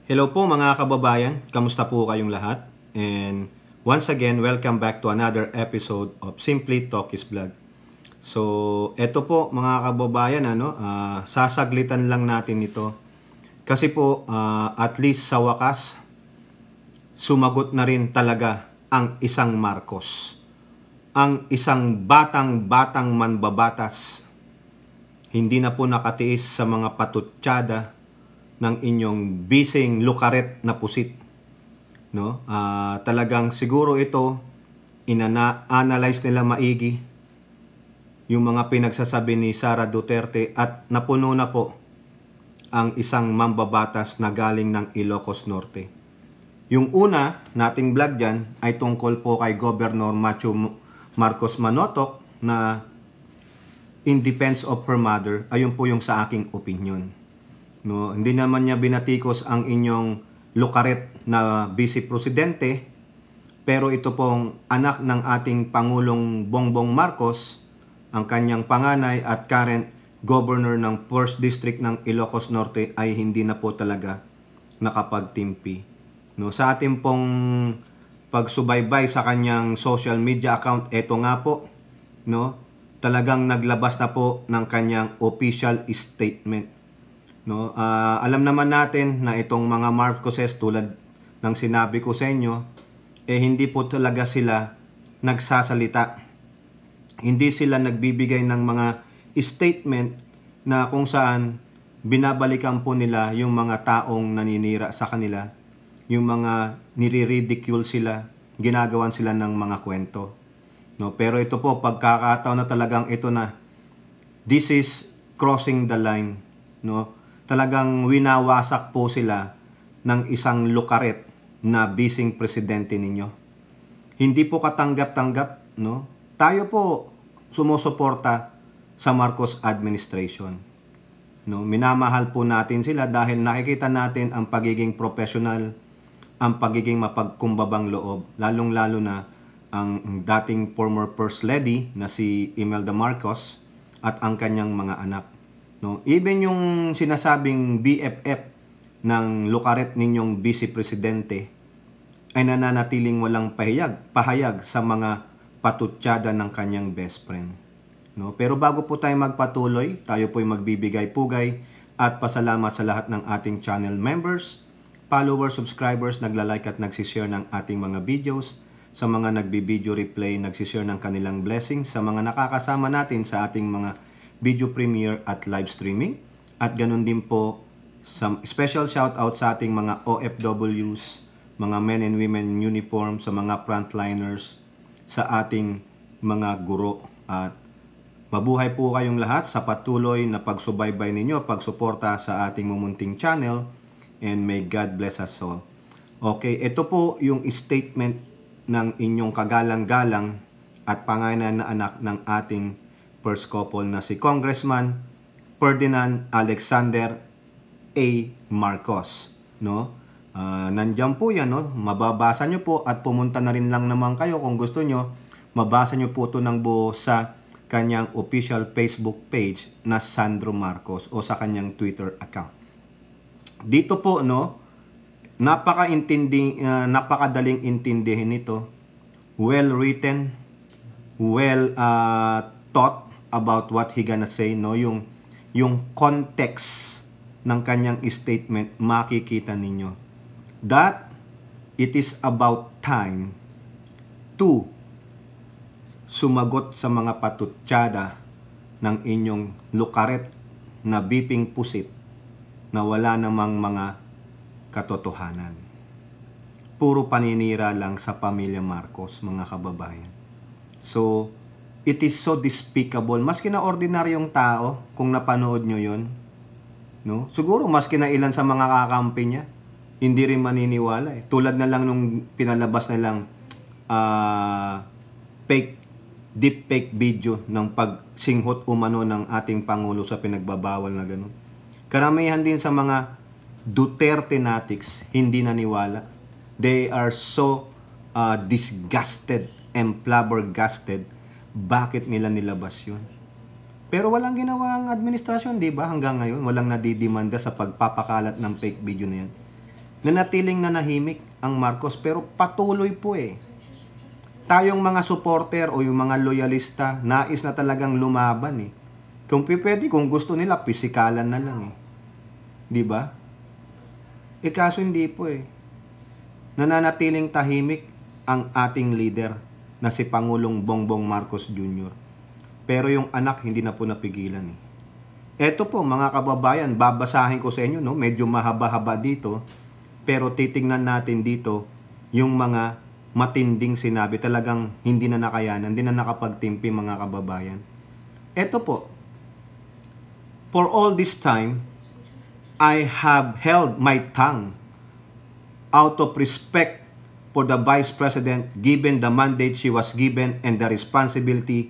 Hello po mga kababayan, kamusta po kayong lahat? And once again, welcome back to another episode of Simply Talkies Vlog. So, eto po mga kababayan, sasaglitan lang natin ito. Kasi po, at least sa wakas, sumagot na rin talaga ang isang Marcos. Ang isang batang manbabatas, hindi na po nakatiis sa mga patutsada ng inyong bising lukaret na pusit, no? Talagang siguro ito ina-analyze nila maigi yung mga pinagsasabi ni Sara Duterte at napuno na po ang isang mambabatas na galing ng Ilocos Norte. Yung una nating vlog dyan ay tungkol po kay Governor Macho Marcos Manotoc na in defense of her mother. Ayun po yung sa aking opinion. No, hindi naman niya binatikos ang inyong lukaret na vice presidente, pero ito pong anak ng ating Pangulong Bongbong Marcos, ang kanyang panganay at current governor ng 1st District ng Ilocos Norte ay hindi na po talaga nakapagtimpi. No, sa ating pong pagsubaybay sa kanyang social media account, eto nga po, no, talagang naglabas na po ng kanyang official statement. No, alam naman natin na itong mga Marcoses, tulad ng sinabi ko sa inyo, hindi po talaga sila nagsasalita. Hindi sila nagbibigay ng mga statement na kung saan binabalikan po nila yung mga taong naninira sa kanila, yung mga nire-ridicule sila, ginagawan sila ng mga kwento. No, pero ito po, pagkakataon na talagang ito na, this is crossing the line, no? Talagang winawasak po sila ng isang lukaret na bising presidente ninyo. Hindi po katanggap-tanggap, no? Tayo po sumusuporta sa Marcos administration. No, minamahal po natin sila dahil nakikita natin ang pagiging professional, ang pagiging mapagkumbabang loob, lalong-lalo na ang dating former First Lady na si Imelda Marcos at ang kanyang mga anak. No, even yung sinasabing BFF ng lukaret ninyong vice presidente ay nananatiling walang pahayag sa mga patutsada ng kanyang best friend. No, pero bago po tayo magpatuloy, tayo po ay magbibigay-pugay at pasalamat sa lahat ng ating channel members, followers, subscribers, nagla-like at nagsishare ng ating mga videos, sa mga nagbi-video replay, nagsishare ng kanilang blessings, sa mga nakakasama natin sa ating mga video premiere at live streaming. At ganun din po, some special shout out sa ating mga OFWs, mga men and women in uniform, sa mga frontliners, sa ating mga guro. At mabuhay po kayong lahat sa patuloy na pagsubaybay ninyo, pagsuporta sa ating mumunting channel, and may God bless us all. Okay, ito po yung statement ng inyong kagalang-galang at panganay na anak ng ating first couple na si Congressman Ferdinand Alexander A. Marcos, no? Nandiyan po yan, no? Mababasa nyo po at pumunta na rin lang naman kayo kung gusto nyo. Mabasa nyo po ito ng buo sa kanyang official Facebook page na Sandro Marcos o sa kanyang Twitter account. Dito po, no, napakadaling intindihin ito. Well written, well thought about what he gonna say, no? Yung context ng kanyang statement, makikita ninyo that it is about time to sumagot sa mga patutsada ng inyong lukaret na biping pusit na wala namang mga katotohanan. Puro paninira lang sa pamilya Marcos, mga kababayan. So, it is so despicable. Maski na ordinaryong tao, kung napanood nyo yun, no? Siguro maski na ilan sa mga kakampi niya, hindi rin maniniwala. Tulad na lang nung pinalabas na lang deep fake video ng pagsinghot umano ng ating Pangulo sa pinagbabawal na gano'n. Karamihan din sa mga Duterte natics, hindi naniwala. They are so disgusted and flabbergasted. Bakit nila nilabas yun? Pero walang ginawa ang administrasyon, di ba? Hanggang ngayon, walang nadidimanda sa pagpapakalat ng fake video na yan. nanatiling nanahimik ang Marcos pero patuloy po eh. Tayong mga supporter o yung mga loyalista, nais na talagang lumaban eh. Kung pwede, kung gusto nila, pisikalan na lang eh. Di ba? Eh kaso hindi po eh. Nananatiling tahimik ang ating leader na si Pangulong Bongbong Marcos Jr. Pero yung anak hindi na po napigilan eh. Eto po mga kababayan, babasahin ko sa inyo, no? Medyo mahaba-haba dito. Pero titingnan natin dito yung mga matinding sinabi. Talagang hindi na nakayanan, hindi na nakapagtimpi mga kababayan. Eto po. For all this time, I have held my tongue out of respect for the Vice President given the mandate she was given and the responsibility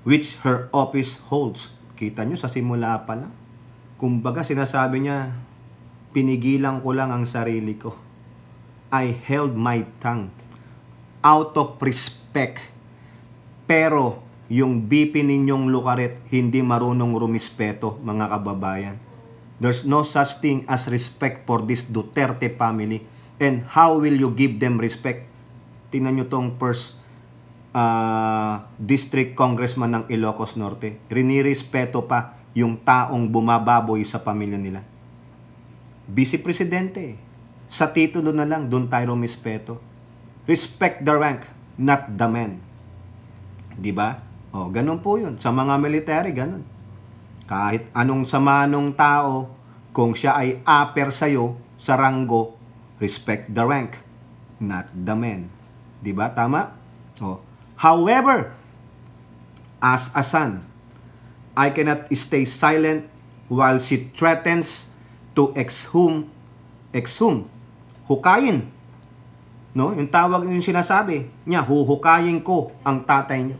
which her office holds. Kita nyo sa simula pa lang. Kumbaga sinasabi niya, pinigilan ko lang ang sarili ko. I held my tongue out of respect. Pero yung BP ninyong lukaret hindi marunong rumispeto mga kababayan. There's no such thing as respect for this Duterte family. And how will you give them respect? Tingnan nyo tong first district congressman ng Ilocos Norte. Rinirespeto pa yung taong bumababoy sa pamilya nila. Vice Presidente, sa titulo na lang, doon tayo rumispeto. Respect the rank, not the man. Diba? O, ganun po yun. Sa mga military, ganun. Kahit anong sama nung tao, kung siya ay upper sa'yo, sa ranggo, respect the rank, not the man. Diba? Tama? O. However, as a son, I cannot stay silent while she threatens to exhume, hukayin. No? Yung tawag yung sinasabi niya, huhukayin ko ang tatay niyo.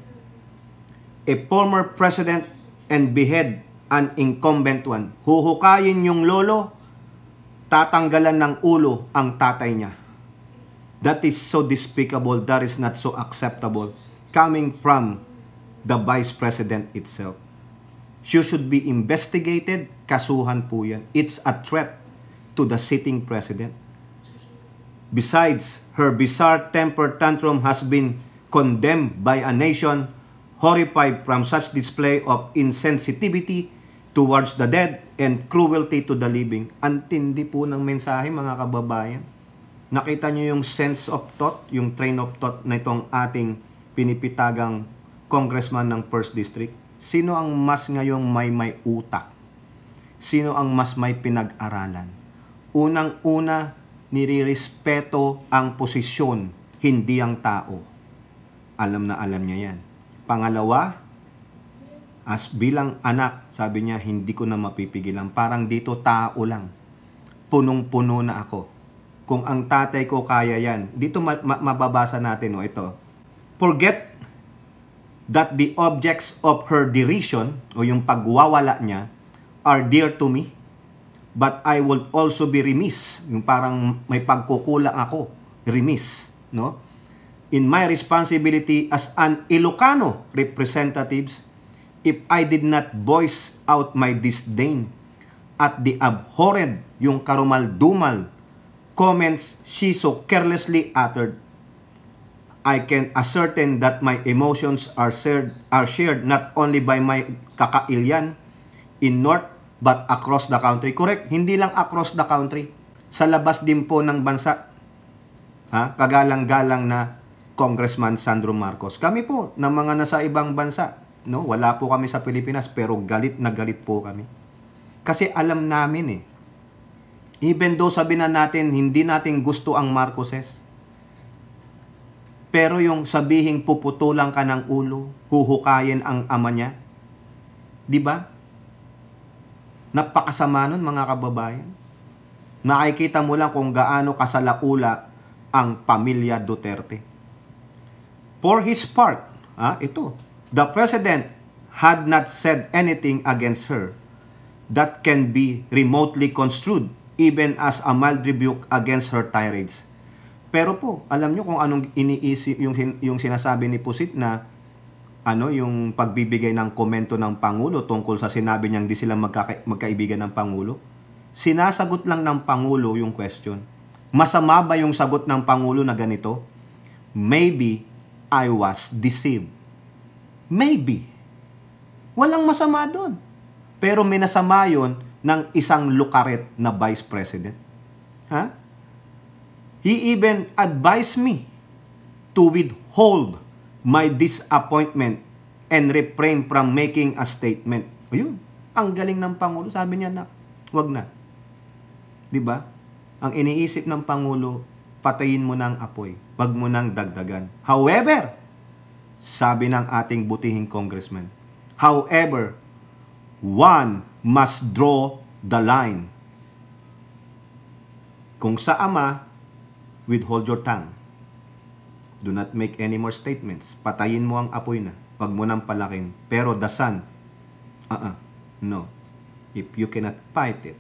A former president and behead an incumbent one. Huhukayin yung lolo, tatanggalan ng ulo ang tatay niya. That is so despicable, that is not so acceptable coming from the Vice President itself. She should be investigated, kasuhan po yan. It's a threat to the sitting president. Besides, her bizarre temper tantrum has been condemned by a nation horrified from such display of insensitivity towards the dead and cruelty to the living. Antindi po ng mensahe mga kababayan. Nakita nyo yung sense of thought, yung train of thought na itong ating pinipitagang congressman ng 1st District. Sino ang mas ngayong may utak? Sino ang mas may pinag-aralan? Unang-una, nirirespeto ang posisyon, hindi ang tao. Alam na alam niya yan. Pangalawa, as bilang anak, sabi niya, hindi ko na mapipigilan. Parang dito tao lang. Punong-puno na ako. Kung ang tatay ko kaya yan, dito mababasa natin ito. Forget that the objects of her derision, o yung pagwawala niya, are dear to me, but I would also be remiss, yung parang may pagkukulang ako, remiss, no? In my responsibility as an Ilocano representatives, if I did not voice out my disdain at the abhorrent, yung karumal-dumal, comments she so carelessly uttered, I can ascertain that my emotions are shared not only by my kakailyan in North but across the country. Correct, hindi lang across the country. Sa labas din po ng bansa. Kagalang-galang na Congressman Sandro Marcos. Kami po, ng mga nasa ibang bansa, no? Wala po kami sa Pilipinas pero galit na galit po kami. Kasi alam namin even though sabi na natin hindi natin gusto ang Marcoses, pero yung sabihing puputulan ka ng ulo, huhukayin ang ama niya, di ba? Napakasama nun mga kababayan. Nakikita mo lang kung gaano kasalaula ang pamilya Duterte. For his part, the President had not said anything against her that can be remotely construed even as a mild rebuke against her tirades. Pero po, alam nyo kung anong iniisip yung sinasabi ni Pusit na yung pagbibigay ng komento ng Pangulo tungkol sa sinabi niyang di sila magkaibigan ng Pangulo? Sinasagot lang ng Pangulo yung question. Masama ba yung sagot ng Pangulo na ganito? Maybe I was deceived. Maybe. Walang masama doon. Pero minasama yun ng isang lukaret na Vice President. Ha? He even advised me to withhold my disappointment and refrain from making a statement. Ayun, ang galing ng Pangulo. Sabi niya na, wag na. Diba? Ang iniisip ng Pangulo, patayin mo ng apoy. Wag mo nang dagdagan. However, sabi ng ating butihing congressman, however, one must draw the line. Kung sa ama, withhold your tongue. Do not make any more statements. Patayin mo ang apoy na. Wag mo nang palakin. Pero the son, no. If you cannot fight it,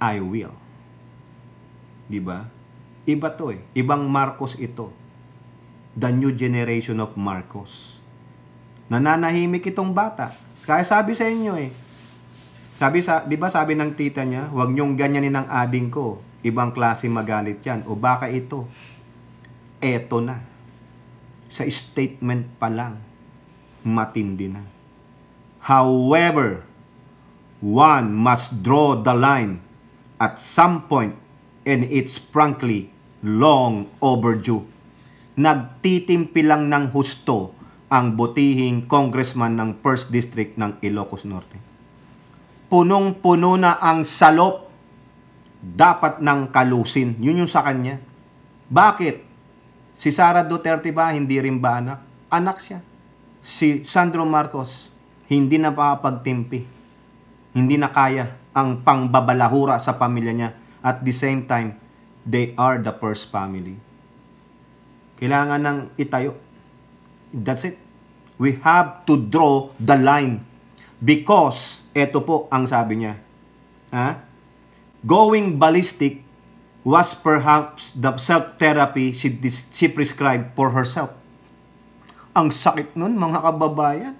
I will. Diba? Iba to eh. Ibang Marcos ito. The new generation of Marcos. Nananahimik itong bata. Kaya sabi sa inyo eh. Di ba sabi ng tita niya, huwag niyong ganyanin ang ading ko. Ibang klase magalit yan. O baka ito. Eto na. Sa statement pa lang, matindi na. However, one must draw the line at some point, and it's frankly long overdue. Nagtitimpi lang ng husto ang butihing congressman ng 1st District ng Ilocos Norte. Punong-puno na ang salop, dapat nang kalusin. Yun yung sa kanya. Bakit? Si Sara Duterte ba, hindi rin ba anak? Anak siya. Si Sandro Marcos, hindi na makapagtimpi. Hindi na kaya ang pangbabalahura sa pamilya niya. At the same time, they are the first family. Kailangan ng itayo. That's it. We have to draw the line. Because, eto po ang sabi niya. Going ballistic was perhaps the self-therapy she prescribed for herself. Ang sakit nun, mga kababayan.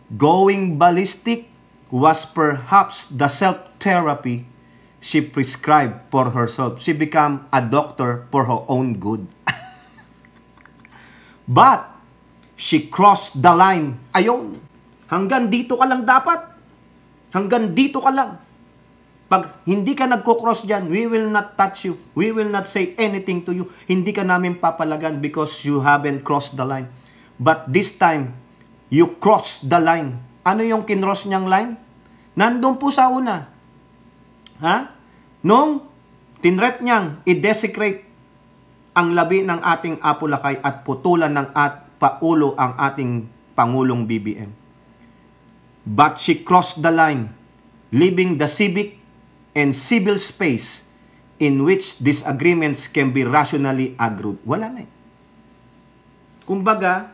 Going ballistic was perhaps the self-therapy she prescribed for herself. She became a doctor for her own good. But, she crossed the line. Ayun, hanggang dito ka lang dapat. Hanggang dito ka lang. Pag hindi ka nagko-cross dyan, we will not touch you. We will not say anything to you. Hindi ka namin papalagan because you haven't crossed the line. But this time, you crossed the line. Ano yung kinross niyang line? Nandun po sa una. Nung tinret niyang i-desecrate ang labi ng ating Apulakay at putulan ng paulo ang ating Pangulong BBM. But she crossed the line, leaving the civic and civil space in which disagreements can be rationally agreed. Wala na eh. Kumbaga,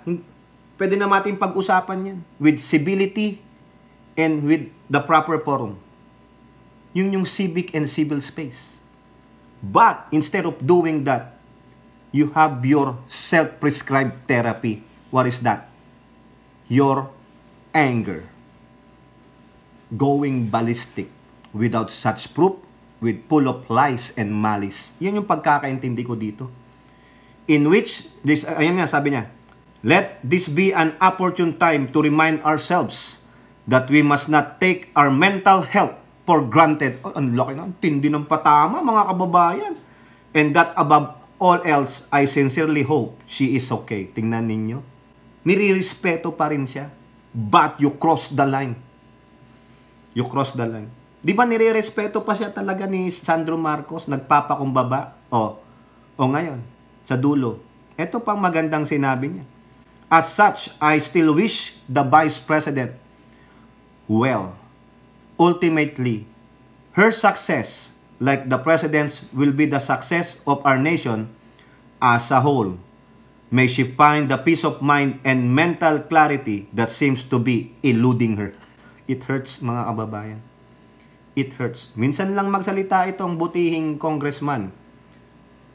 pwede na natin pag-usapan yan with civility and with the proper forum. Yun yung civic and civil space. But instead of doing that, you have your self-prescribed therapy. What is that? Your anger. Going ballistic without such proof, with full of lies and malice. Yan yung pagkakaintindi ko dito. In which, ayan nga, sabi niya, let this be an opportune time to remind ourselves that we must not take our mental health for granted. Oh, ang laki na, tindi ng patama, mga kababayan. And that above all else, I sincerely hope she is okay. Tingnan ninyo. Nirirespeto pa rin siya. But you cross the line. You cross the line. Di ba nire-respeto pa siya talaga ni Sandro Marcos? Nagpapakumbaba? O ngayon, sa dulo. Ito pang magandang sinabi niya. As such, I still wish the Vice President well. Ultimately, her success, like the President's, will be the success of our nation as a whole. May she find the peace of mind and mental clarity that seems to be eluding her. It hurts, mga kababayan. It hurts. Minsan lang magsalita itong butihing congressman,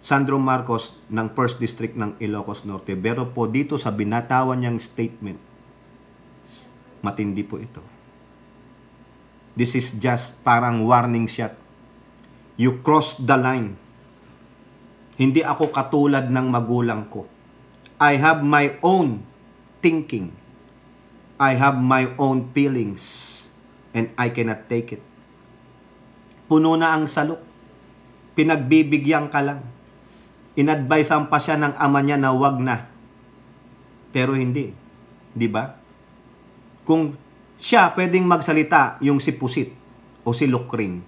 Sandro Marcos ng 1st District ng Ilocos Norte. Pero po dito sa binatawan niyang statement, matindi po ito. This is just parang warning shot. You crossed the line. Hindi ako katulad ng magulang ko. I have my own thinking. I have my own feelings. And I cannot take it. Puno na ang salok. Pinagbibigyan ka lang. Inadvisean pa siya ng ama niya na wag na. Pero hindi. Di ba? Kung siya pwedeng magsalita, yung si Pusit o si Lucrin,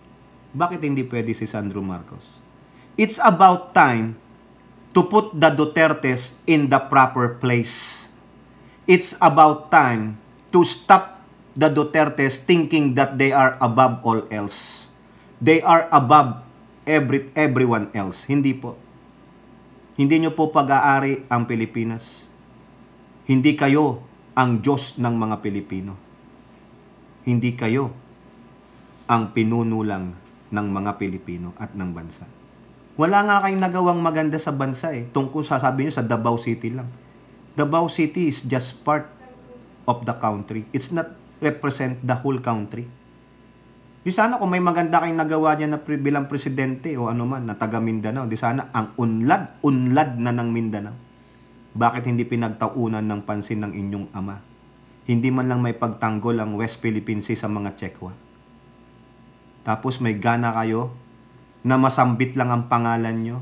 bakit hindi pwede si Sandro Marcos? It's about time to put the Dutertes in the proper place. It's about time to stop the Dutertes thinking that they are above all else. They are above everyone else. Hindi po. Hindi nyo po pag-aari ang Pilipinas. Hindi kayo ang Diyos ng mga Pilipino. Hindi kayo ang pinuno lang ng mga Pilipino at ng bansa. Wala nga kayong nagawang maganda sa bansa tungkol sa sabi nyo sa Davao City lang. Davao City is just part of the country. It's not represent the whole country. Di sana kung may maganda kayong nagawa niya na bilang presidente o ano man na taga Mindanao, di sana ang unlad na ng Mindanao. Bakit hindi pinagtaunan ng pansin ng inyong ama? Hindi man lang may pagtanggol ang West Philippine Sea sa mga Chekwa. Tapos may gana kayo na masambit lang ang pangalan nyo.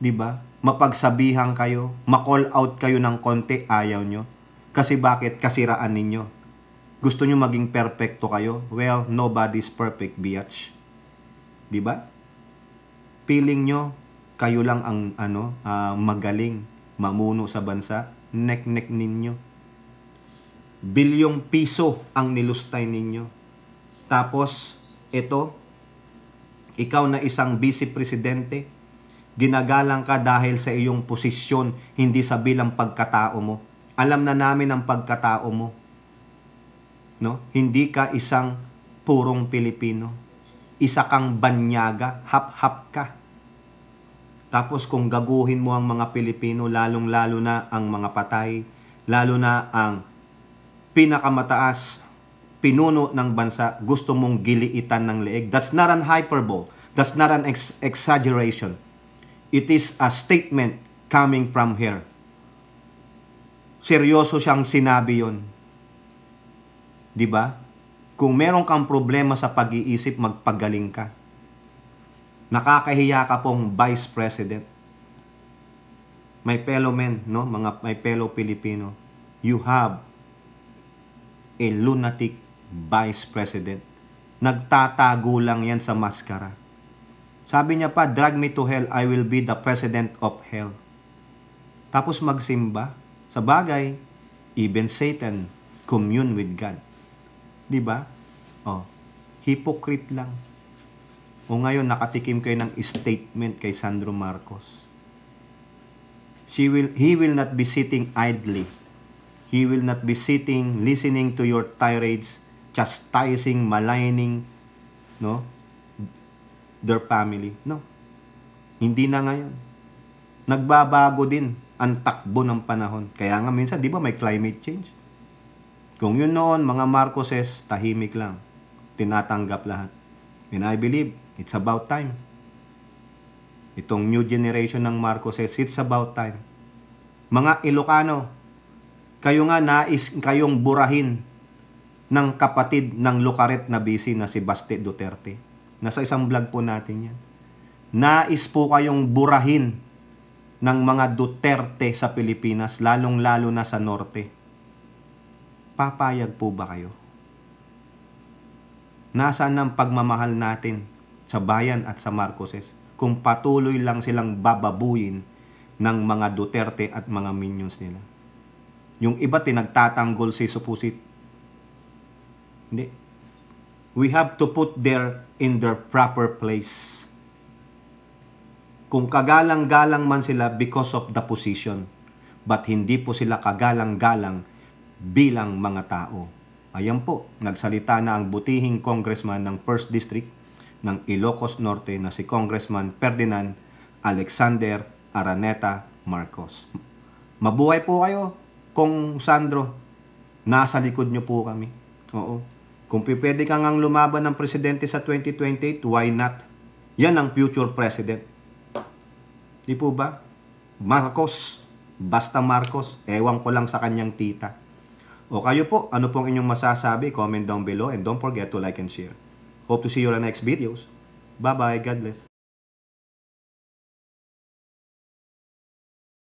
Di ba? Mapagsabihan kayo, ma-call out kayo ng konti, ayaw nyo. Kasi bakit? Kasiraan ninyo. Gusto nyo maging perfecto kayo? Well, nobody's perfect, biatch. Di ba? Feeling nyo, kayo lang ang magaling mamuno sa bansa. Nek-nek ninyo. Bilyong piso ang nilustay ninyo. Tapos, ito, ikaw na isang vice presidente, ginagalang ka dahil sa iyong posisyon, hindi sa bilang pagkatao mo. Alam na namin ang pagkatao mo. No? Hindi ka isang purong Pilipino. Isa kang banyaga, hap-hap ka. Tapos kung gaguhin mo ang mga Pilipino, lalong-lalo na ang mga patay, lalo na ang pinakamataas pinuno ng bansa, gusto mong giliitan ng leeg. That's not an hyperbole. That's not an exaggeration. It is a statement coming from here. Seryoso siyang sinabi yon. Di ba? Kung meron kang problema sa pag-iisip, magpagaling ka. Nakakahiya ka pong Vice President. My fellow men, no? My fellow Filipino, you have a lunatic Vice President. Nagtatago lang yan sa maskara. Sabi niya pa, drag me to hell, I will be the president of hell. Tapos magsimba. Sa bagay, even Satan commune with God. Di ba? Hypocrite lang. O ngayon, nakatikim kayo ng statement kay Sandro Marcos. He will not be sitting idly. He will not be sitting, listening to your tirades, chastising, maligning, no? Their family. No. Hindi na ngayon. Nagbabago din ang takbo ng panahon. Kaya nga minsan, di ba may climate change? Kung yun noon, mga Marcoses, tahimik lang. Tinatanggap lahat. And I believe, it's about time. Itong new generation ng Marcoses, it's about time. Mga Ilocano, kayo nga nais kayong burahin ng kapatid ng Lucaret na busy na si Baste Duterte. Nasa isang vlog po natin yan. Nais po kayong burahin ng mga Duterte sa Pilipinas, lalong-lalo na sa Norte. Papayag po ba kayo? Nasaan ang pagmamahal natin sa bayan at sa Marcoses kung patuloy lang silang bababuyin ng mga Duterte at mga minions nila? Yung iba pinagtatanggol si Supusit. Hindi. We have to put in their proper place. Kung kagalang-galang man sila because of the position, but hindi po sila kagalang-galang bilang mga tao. Ayan po, nagsalita na ang butihing congressman ng 1st District ng Ilocos Norte na si Congressman Ferdinand Alexander Araneta Marcos. Mabuhay po kayo, Kong Sandro. Nasa likod nyo po kami. Oo. Kung pwede kang ang lumaban ng presidente sa 2028, why not? Yan ang future president. Di po ba? Marcos, basta Marcos, ewan ko lang sa kanyang tita. O kayo po, ano pong inyong masasabi? Comment down below and don't forget to like and share. Hope to see you on the next videos. Bye-bye. God bless.